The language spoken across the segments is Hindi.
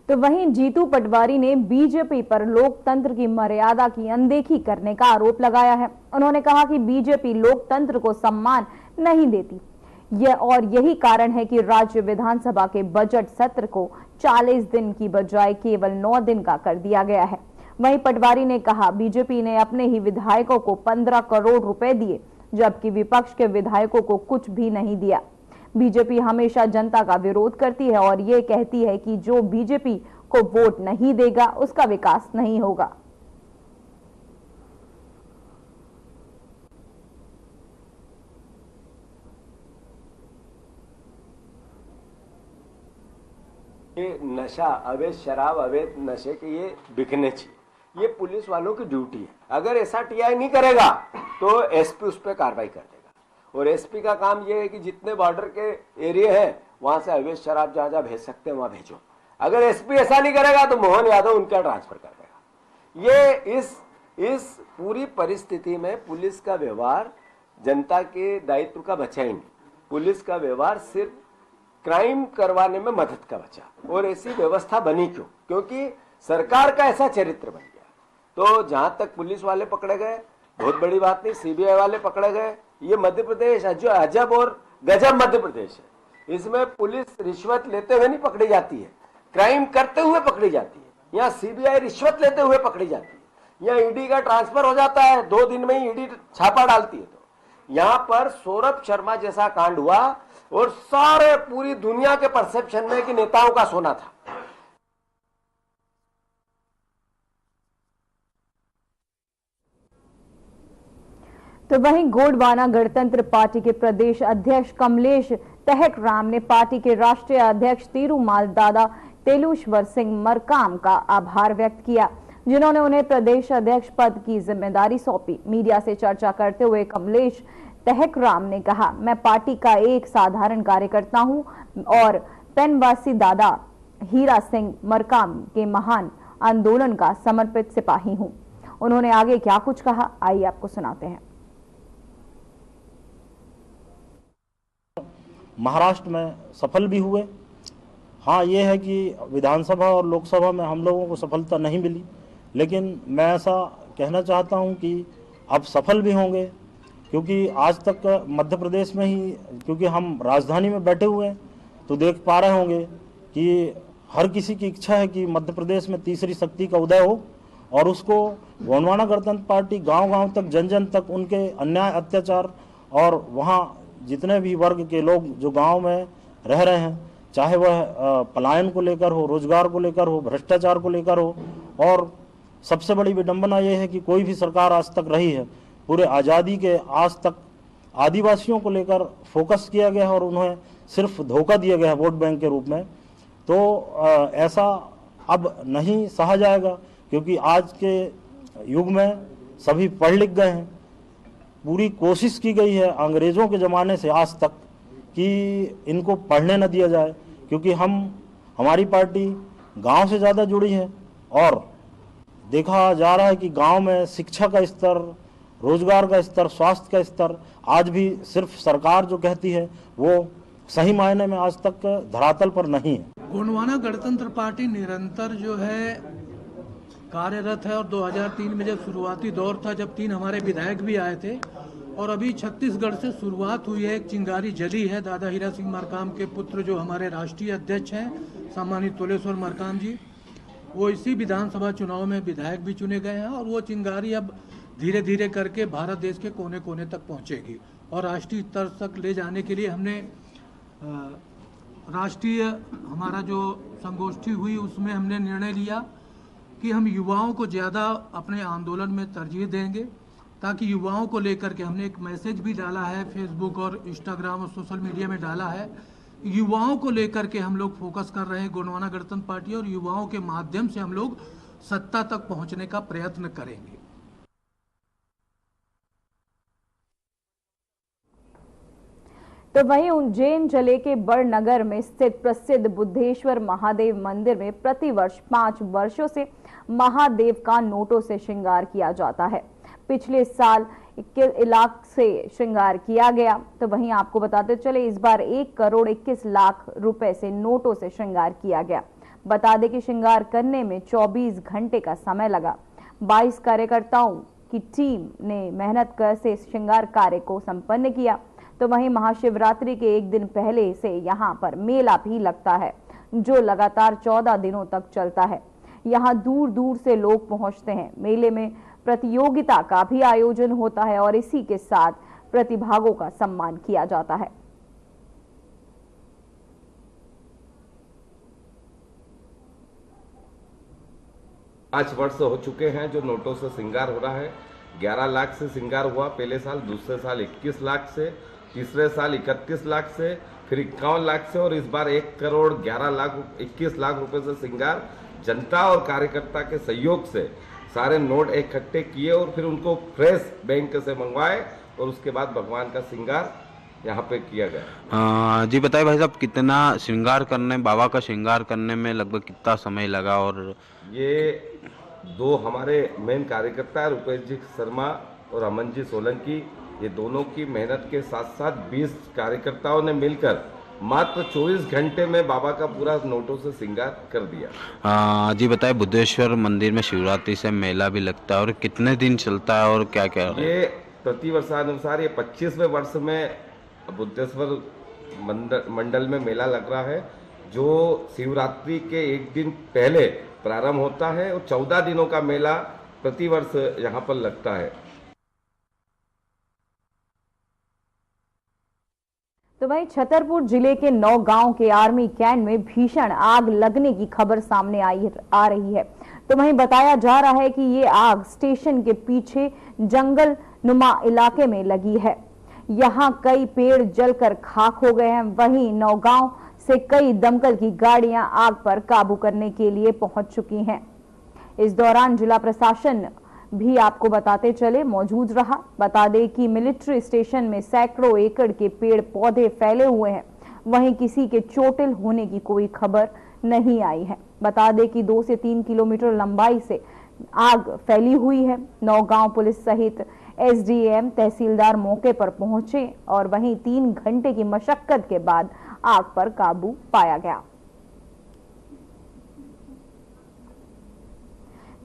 तो वहीं जीतू पटवारी ने बीजेपी पर लोकतंत्र की मर्यादा की अनदेखी करने का आरोप लगाया है। उन्होंने कहा कि बीजेपी लोकतंत्र को सम्मान नहीं देती और यही कारण है कि राज्य विधानसभा के बजट सत्र को 40 दिन की बजाय केवल 9 दिन का कर दिया गया है। वहीं पटवारी ने कहा बीजेपी ने अपने ही विधायकों को 15 करोड़ रुपए दिए, जबकि विपक्ष के विधायकों को कुछ भी नहीं दिया। बीजेपी हमेशा जनता का विरोध करती है और ये कहती है कि जो बीजेपी को वोट नहीं देगा उसका विकास नहीं होगा। ये नशा, अवैध शराब, अवैध नशे के ये बिकने चाहिए। ये पुलिस वालों की ड्यूटी है। अगर ऐसा टीआई नहीं करेगा तो एसपी उस पर कार्रवाई कर देगा। और एसपी का काम ये है कि जितने बॉर्डर के एरिया हैं वहां से अवैध शराब जहां जहां भेज सकते हैं वहां भेजो। अगर एसपी ऐसा नहीं करेगा तो मोहन यादव उनका ट्रांसफर कर देगा। ये इस पूरी परिस्थिति में पुलिस का व्यवहार जनता के दायित्व का बचा ही नहीं। पुलिस का व्यवहार सिर्फ क्राइम करवाने में मदद का बचा। और ऐसी व्यवस्था बनी क्यों? क्योंकि सरकार का ऐसा चरित्र बन गया। तो जहां तक पुलिस वाले पकड़े गए बहुत बड़ी बात नहीं, सीबीआई वाले पकड़े गए। ये मध्य प्रदेश जो अजब और गजब मध्य प्रदेश है। इसमें पुलिस रिश्वत लेते हुए नहीं पकड़ी जाती है, क्राइम करते हुए पकड़ी जाती है। यहाँ सीबीआई रिश्वत लेते हुए पकड़ी जाती है। यहाँ ईडी का ट्रांसफर हो जाता है, 2 दिन में ही ईडी छापा डालती है। तो यहाँ पर सौरभ शर्मा जैसा कांड हुआ और सारे पूरी दुनिया के परसेप्शन में कि नेताओं का सोना था। तो वहीं गोंडवाना गणतंत्र पार्टी के प्रदेश अध्यक्ष कमलेश तहकराम ने पार्टी के राष्ट्रीय अध्यक्ष तिरुमाल दादा तेलुश्वर सिंह मरकाम का आभार व्यक्त किया, जिन्होंने उन्हें प्रदेश अध्यक्ष पद की जिम्मेदारी सौंपी। मीडिया से चर्चा करते हुए कमलेश तहकराम ने कहा, मैं पार्टी का एक साधारण कार्यकर्ता हूं और पेनवासी दादा हीरा सिंह मरकाम के महान आंदोलन का समर्पित सिपाही हूं। उन्होंने आगे क्या कुछ कहा, आइए आपको सुनाते हैं। महाराष्ट्र में सफल भी हुए। हाँ, ये है कि विधानसभा और लोकसभा में हम लोगों को सफलता नहीं मिली, लेकिन मैं ऐसा कहना चाहता हूं कि अब सफल भी होंगे, क्योंकि आज तक मध्य प्रदेश में ही, क्योंकि हम राजधानी में बैठे हुए हैं तो देख पा रहे होंगे कि हर किसी की इच्छा है कि मध्य प्रदेश में तीसरी शक्ति का उदय हो और उसको गोंडवाना गणतंत्र पार्टी गांव-गांव तक, जन-जन तक उनके अन्याय, अत्याचार और वहाँ जितने भी वर्ग के लोग जो गांव में रह रहे हैं, चाहे वह पलायन को लेकर हो, रोजगार को लेकर हो, भ्रष्टाचार को लेकर हो, और सबसे बड़ी विडंबना यह है कि कोई भी सरकार आज तक रही है, पूरे आज़ादी के आज तक आदिवासियों को लेकर फोकस किया गया है और उन्हें सिर्फ धोखा दिया गया है वोट बैंक के रूप में। तो ऐसा अब नहीं सहा जाएगा, क्योंकि आज के युग में सभी पढ़ लिख गए हैं। पूरी कोशिश की गई है अंग्रेज़ों के ज़माने से आज तक कि इनको पढ़ने न दिया जाए, क्योंकि हमारी पार्टी गांव से ज़्यादा जुड़ी है और देखा जा रहा है कि गांव में शिक्षा का स्तर, रोजगार का स्तर, स्वास्थ्य का स्तर आज भी सिर्फ सरकार जो कहती है वो सही मायने में आज तक धरातल पर नहीं है। गोंडवाना गणतंत्र पार्टी निरंतर जो है कार्यरत है और 2003 में जब शुरुआती दौर था, जब 3 हमारे विधायक भी आए थे, और अभी छत्तीसगढ़ से शुरुआत हुई है, एक चिंगारी जली है। दादा हीरा सिंह मरकाम के पुत्र जो हमारे राष्ट्रीय अध्यक्ष हैं सम्मानित तेलुश्वर मरकाम जी, वो इसी विधानसभा चुनाव में विधायक भी चुने गए हैं और वो चिंगारी अब धीरे धीरे करके भारत देश के कोने कोने तक पहुंचेगी। और राष्ट्रीय स्तर तक ले जाने के लिए हमने राष्ट्रीय हमारा जो संगोष्ठी हुई उसमें हमने निर्णय लिया कि हम युवाओं को ज़्यादा अपने आंदोलन में तरजीह देंगे, ताकि युवाओं को लेकर के हमने एक मैसेज भी डाला है, फेसबुक और इंस्टाग्राम और सोशल मीडिया में डाला है। युवाओं को लेकर के हम लोग फोकस कर रहे हैं गोंडवाना गणतंत्र पार्टी, और युवाओं के माध्यम से हम लोग सत्ता तक पहुंचने का प्रयत्न करेंगे। तो वहीं उज्जैन जिले के बड़नगर में स्थित प्रसिद्ध बुद्धेश्वर महादेव मंदिर में प्रतिवर्ष 5 वर्षों से महादेव का नोटों से श्रृंगार किया जाता है। पिछले साल 21 लाख से श्रृंगार किया गया। तो वहीं आपको बताते चले, इस बार 1 करोड़ 21 लाख रुपए से नोटों से श्रृंगार किया गया। बता दें कि श्रृंगार करने में 24 घंटे का समय लगा। 22 कार्यकर्ताओं की टीम ने मेहनत कर से श्रृंगार कार्य को संपन्न किया। तो वहीं महाशिवरात्रि के एक दिन पहले से यहां पर मेला भी लगता है, जो लगातार 14 दिनों तक चलता है। यहां दूर दूर से लोग पहुंचते हैं। मेले में प्रतियोगिता का भी आयोजन होता है और इसी के साथ प्रतिभागों का सम्मान किया जाता है। पाँच वर्ष हो चुके हैं जो नोटों से श्रृंगार हो रहा है। 11 लाख से श्रृंगार हुआ पहले साल, दूसरे साल 21 लाख से, तीसरे साल 31 लाख से, फिर 51 लाख से और इस बार 1,11,21,00,000 रुपए से श्रृंगार जनता और कार्यकर्ता के सहयोग से सारे नोट इकट्ठे किए और फिर उनको फ्रेश बैंक से मंगवाए और उसके बाद भगवान का श्रृंगार यहाँ पे किया गया। जी बताइए भाई साहब, कितना श्रृंगार करने, बाबा का श्रृंगार करने में लगभग कितना समय लगा? और ये दो हमारे मेन कार्यकर्ता है, रुपेश जी शर्मा और अमन जी सोलंकी, ये दोनों की मेहनत के साथ साथ 20 कार्यकर्ताओं ने मिलकर मात्र 24 घंटे में बाबा का पूरा नोटों से श्रृंगार कर दिया। जी बताइए, बुद्धेश्वर मंदिर में शिवरात्रि से मेला भी लगता है और कितने दिन चलता है और क्या क्या? ये प्रति वर्षानुसार ये 25वें वर्ष में बुद्धेश्वर मंडल में मेला लग रहा है, जो शिवरात्रि के एक दिन पहले प्रारंभ होता है और 14 दिनों का मेला प्रति वर्ष यहाँ पर लगता है। तो वहीं छतरपुर जिले के नौगांव के आर्मी कैंट में भीषण आग लगने की खबर सामने आ रही है। तो वहीं बताया जा रहा है कि ये आग स्टेशन के पीछे जंगल नुमा इलाके में लगी है। यहाँ कई पेड़ जलकर खाक हो गए हैं। वहीं नौगांव से कई दमकल की गाड़ियां आग पर काबू करने के लिए पहुंच चुकी हैं। इस दौरान जिला प्रशासन भी आपको बताते चले मौजूद रहा। बता दें कि मिलिट्री स्टेशन में सैकड़ों एकड़ के पेड़ पौधे फैले हुए हैं। वहीं किसी के चोटिल होने की कोई खबर नहीं आई है। बता दें कि 2 से 3 किलोमीटर लंबाई से आग फैली हुई है। नौगांव पुलिस सहित एसडीएम तहसीलदार मौके पर पहुंचे और वहीं 3 घंटे की मशक्कत के बाद आग पर काबू पाया गया।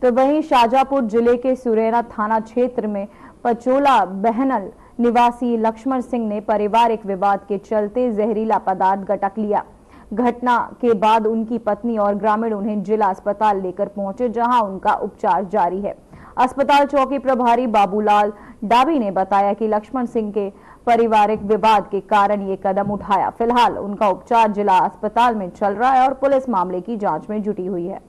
तो वहीं शाजापुर जिले के सुरेना थाना क्षेत्र में पचोला बहनल निवासी लक्ष्मण सिंह ने पारिवारिक विवाद के चलते जहरीला पदार्थ गटक लिया। घटना के बाद उनकी पत्नी और ग्रामीण उन्हें जिला अस्पताल लेकर पहुंचे, जहां उनका उपचार जारी है। अस्पताल चौकी प्रभारी बाबूलाल डाबी ने बताया कि लक्ष्मण सिंह के पारिवारिक विवाद के कारण ये कदम उठाया। फिलहाल उनका उपचार जिला अस्पताल में चल रहा है और पुलिस मामले की जांच में जुटी हुई है।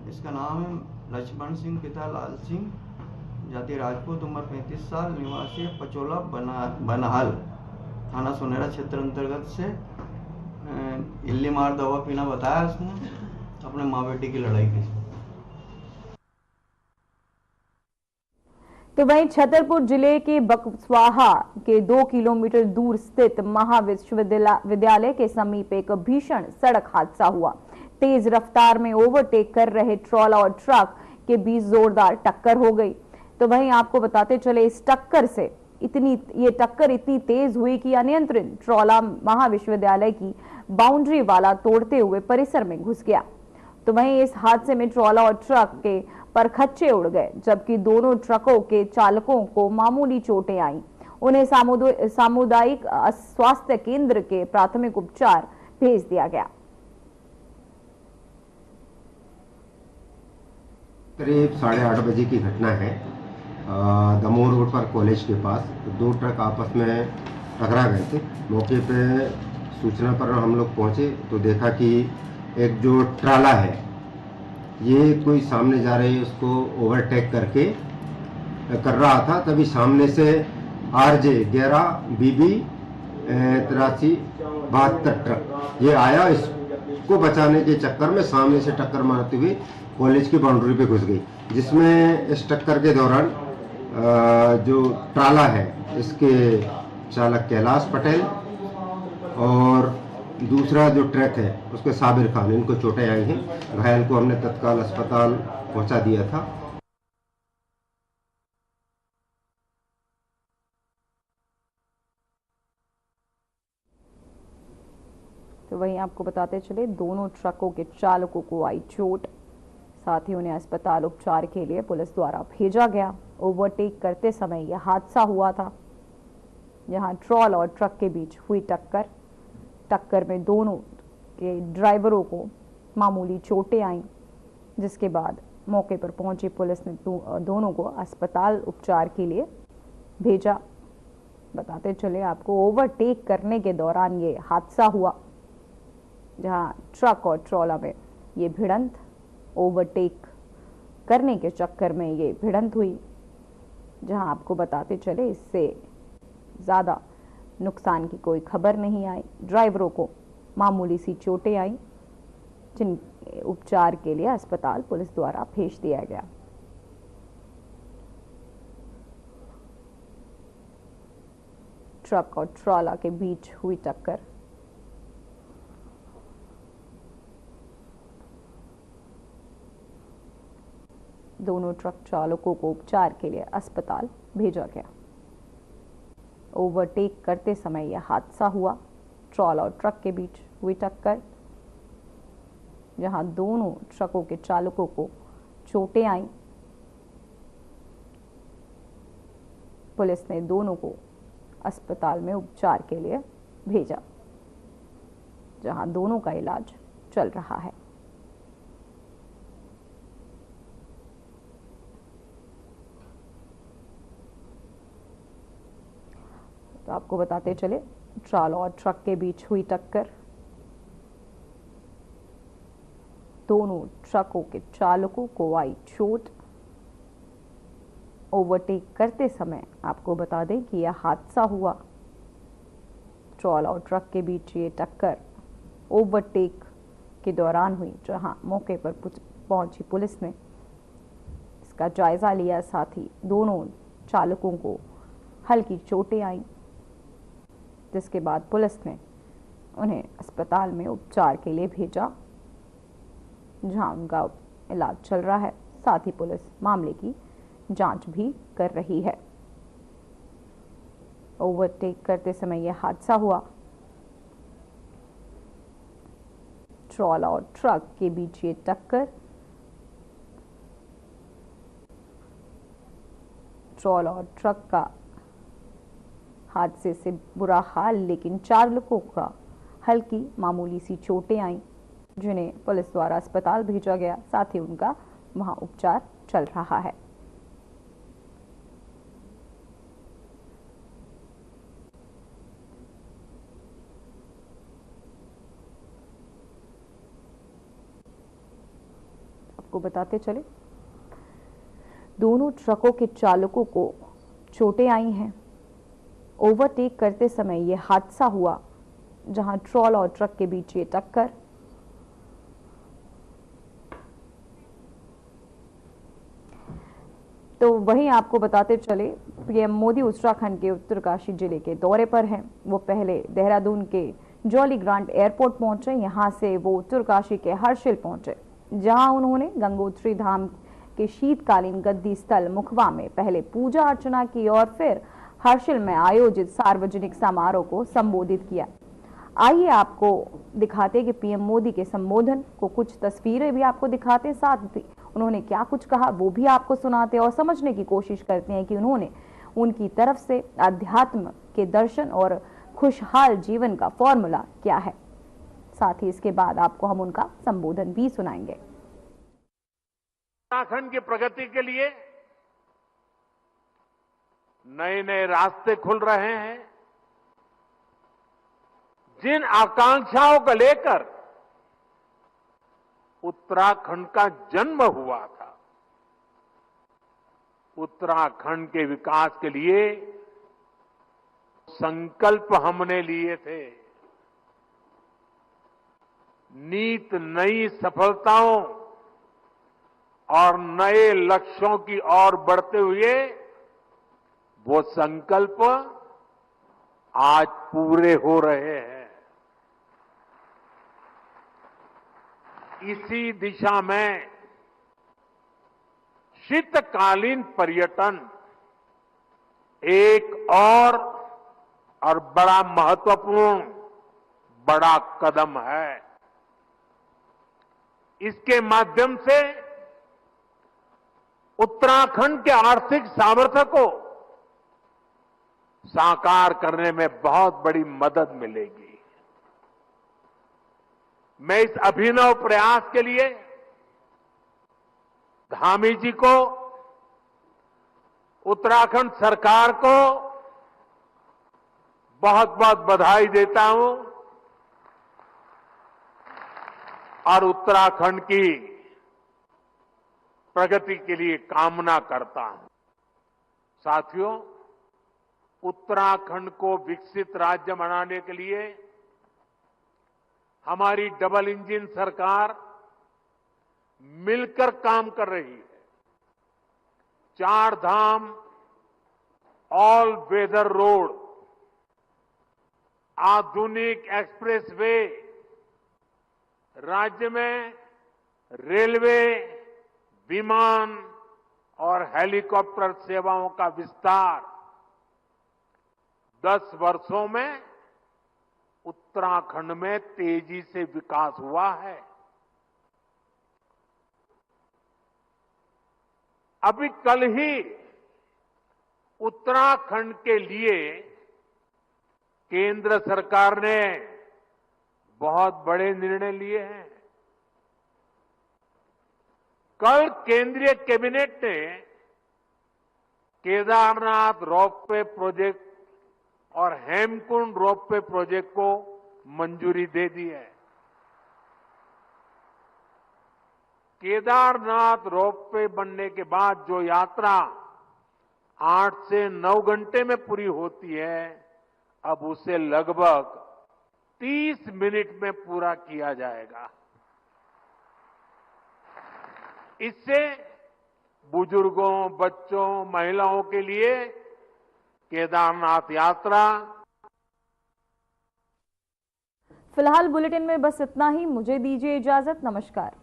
इसका नाम है लक्ष्मण सिंह, पिता लाल सिंह, जाति राजपूत, उम्र 35 साल, निवासी पचोला बनहाल, थाना सुनेरा क्षेत्र अंतर्गत से। इल्ली मार दवा पीना बताया उसने, अपने माँ बेटी की लड़ाई की। तो वहीं छतरपुर जिले के बकस्वाहा के 2 किलोमीटर दूर स्थित महाविश्वविद्यालय के समीप एक भीषण सड़क हादसा हुआ। तेज रफ्तार में ओवरटेक कर रहे ट्रॉला और ट्रक के बीच जोरदार टक्कर हो गई। तो वहीं आपको बताते चले, इस टक्कर से इतनी तेज हुई कि अनियंत्रित ट्रॉला महाविश्वविद्यालय की बाउंड्री वाला तोड़ते हुए परिसर में घुस गया। तो वहीं इस हादसे में ट्रॉला और ट्रक के परखच्चे उड़ गए, जबकि दोनों ट्रकों के चालकों को मामूली चोटें आईं। उन्हें सामुदायिक स्वास्थ्य केंद्र के प्राथमिक उपचार भेज दिया गया। करीब 8:30 बजे की घटना है। दमोह रोड पर कॉलेज के पास 2 ट्रक आपस में टकरा गए थे। मौके पे सूचना पर हम लोग पहुंचे तो देखा कि एक जो ट्राला है ये कोई सामने जा रहे उसको ओवरटेक करके कर रहा था। तभी सामने से RJ 11 BB 8372 ट्रक ये आया। इसको बचाने के चक्कर में सामने से टक्कर मारते हुए कॉलेज की बाउंड्री पे घुस गई, जिसमें इस टक्कर के दौरान जो ट्राला है इसके चालक कैलाश पटेल और दूसरा जो ट्रक है उसके साबिर खान, इनको चोटें आई हैं। घायल को हमने तत्काल अस्पताल पहुंचा दिया था। तो वहीं आपको बताते चले दोनों ट्रकों के चालकों को आई चोट, साथ ही उन्हें अस्पताल उपचार के लिए पुलिस द्वारा भेजा गया। ओवरटेक करते समय यह हादसा हुआ था, जहां ट्रॉल और ट्रक के बीच हुई टक्कर में दोनों के ड्राइवरों को मामूली चोटें आईं, जिसके बाद मौके पर पहुंची पुलिस ने दोनों को अस्पताल उपचार के लिए भेजा। बताते चले आपको ओवरटेक करने के दौरान ये हादसा हुआ, जहां ट्रक और ट्रॉला में ये भिड़ंत, ओवरटेक करने के चक्कर में ये भिड़ंत हुई, जहां आपको बताते चले इससे ज़्यादा नुकसान की कोई खबर नहीं आई। ड्राइवरों को मामूली सी चोटें आई, जिन उपचार के लिए अस्पताल पुलिस द्वारा भेज दिया गया। ट्रक और ट्रॉला के बीच हुई टक्कर। दोनों ट्रक चालकों को उपचार के लिए अस्पताल भेजा गया। ओवरटेक करते समय यह हादसा हुआ, ट्रॉल और ट्रक के बीच हुई टक्कर, जहां दोनों ट्रकों के चालकों को चोटें आईं। पुलिस ने दोनों को अस्पताल में उपचार के लिए भेजा, जहां दोनों का इलाज चल रहा है। तो आपको बताते चले ट्रॉल और ट्रक के बीच हुई टक्कर। दोनों ट्रकों के चालकों को आई चोट। ओवरटेक करते समय आपको बता दें कि यह हादसा हुआ। ट्रॉल और ट्रक के बीच ये टक्कर ओवरटेक के दौरान हुई, जहां मौके पर पहुंची पुलिस ने इसका जायजा लिया। साथ ही दोनों चालकों को हल्की चोटें आईं, जिसके बाद पुलिस ने उन्हें अस्पताल में उपचार के लिए भेजा, जहां उनका इलाज चल रहा है। साथ ही पुलिस मामले की जांच भी कर रही है। ओवरटेक करते समय यह हादसा हुआ। ट्रॉला और ट्रक के बीच ये टक्कर। ट्रॉल और ट्रक का हादसे से बुरा हाल, लेकिन चालकों का हल्की मामूली सी चोटें आईं, जिन्हें पुलिस द्वारा अस्पताल भेजा गया। साथ ही उनका वहां उपचार चल रहा है। आपको बताते चले दोनों ट्रकों के चालकों को चोटें आई हैं। ओवरटेक करते समय यह हादसा हुआ, जहां ट्रॉल और ट्रक के बीच ये टक्कर। तो वहीं आपको बताते चले पीएम मोदी उत्तराखंड के उत्तरकाशी जिले के दौरे पर हैं। वो पहले देहरादून के जॉली ग्रांट एयरपोर्ट पहुंचे, यहां से वो उत्तरकाशी के हर्षिल पहुंचे, जहां उन्होंने गंगोत्री धाम के शीतकालीन गद्दी स्थल मुखवा में पहले पूजा अर्चना की और फिर हर्षिल में आयोजित सार्वजनिक समारोह को संबोधित किया। आइए आपको दिखाते कि पीएम मोदी के संबोधन को कुछ तस्वीरें भी आपको दिखाते, साथ ही उन्होंने क्या कुछ कहा वो भी आपको सुनाते और समझने की कोशिश करते हैं कि उन्होंने उनकी तरफ से अध्यात्म के दर्शन और खुशहाल जीवन का फॉर्मूला क्या है। साथ ही इसके बाद आपको हम उनका संबोधन भी सुनाएंगे। उत्तराखंड की प्रगति के लिए नए नए रास्ते खुल रहे हैं। जिन आकांक्षाओं को लेकर उत्तराखंड का जन्म हुआ था, उत्तराखंड के विकास के लिए संकल्प हमने लिए थे। नीत नई सफलताओं और नए लक्ष्यों की ओर बढ़ते हुए वो संकल्प आज पूरे हो रहे हैं। इसी दिशा में शीतकालीन पर्यटन एक और बड़ा महत्वपूर्ण बड़ा कदम है। इसके माध्यम से उत्तराखंड के आर्थिक सामर्थ्य को साकार करने में बहुत बड़ी मदद मिलेगी। मैं इस अभिनव प्रयास के लिए धामी जी को, उत्तराखंड सरकार को बहुत बहुत बधाई देता हूं और उत्तराखंड की प्रगति के लिए कामना करता हूं। साथियों, उत्तराखंड को विकसित राज्य बनाने के लिए हमारी डबल इंजन सरकार मिलकर काम कर रही है। 4 धाम ऑल वेदर रोड, आधुनिक एक्सप्रेसवे, राज्य में रेलवे, विमान और हेलीकॉप्टर सेवाओं का विस्तार 10 वर्षों में उत्तराखंड में तेजी से विकास हुआ है। अभी कल ही उत्तराखंड के लिए केंद्र सरकार ने बहुत बड़े निर्णय लिए हैं। कल केंद्रीय कैबिनेट ने केदारनाथ रोपवे प्रोजेक्ट और हेमकुंड रोपवे प्रोजेक्ट को मंजूरी दे दी है। केदारनाथ रोपवे बनने के बाद जो यात्रा 8 से 9 घंटे में पूरी होती है, अब उसे लगभग 30 मिनट में पूरा किया जाएगा। इससे बुजुर्गों, बच्चों, महिलाओं के लिए केदारनाथ यात्रा। फिलहाल बुलेटिन में बस इतना ही। मुझे दीजिए इजाजत। नमस्कार।